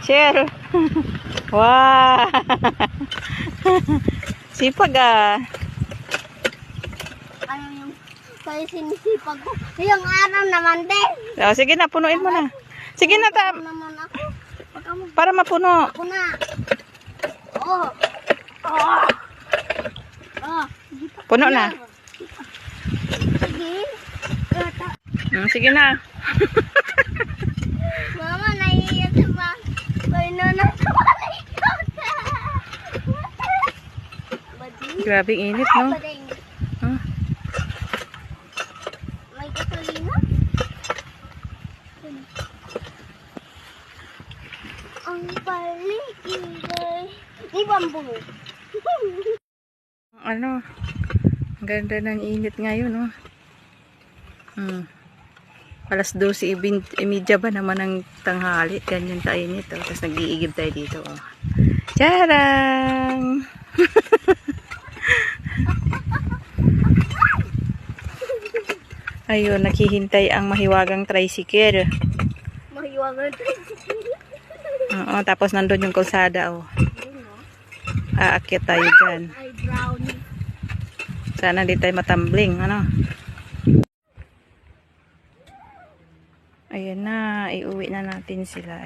Share. Wow. Sipag ah. Ano yung kaya sinisipag ko? Yung araw naman din. O, sige na, punuin mo na. Sige na, Ano naman ako? para mapuno. Ako na. Oh. Oh. Oh. Puno na. Sige. Sige na. Mama, naiiyak sa ba? Kaya na sa malikot. Grabe init, no? Huh? May gasolina? Ang paligid. Di bamboo. Ano? Ang ganda ng init ngayon, no? Alas 12:30 ba naman ang tanghali. Ganyan tayo nito. Tapos nag-iigib tayo dito, oh. Charang! Ayun, naghihintay ang mahiwagang tricycle. Mahiwagan tricycle. Oo, tapos nandun yung kalsada, oh. Aakyat tayo dyan. Ay, brownie. Sana di tayo matambling, ano? Ayan na, iuwi na natin sila.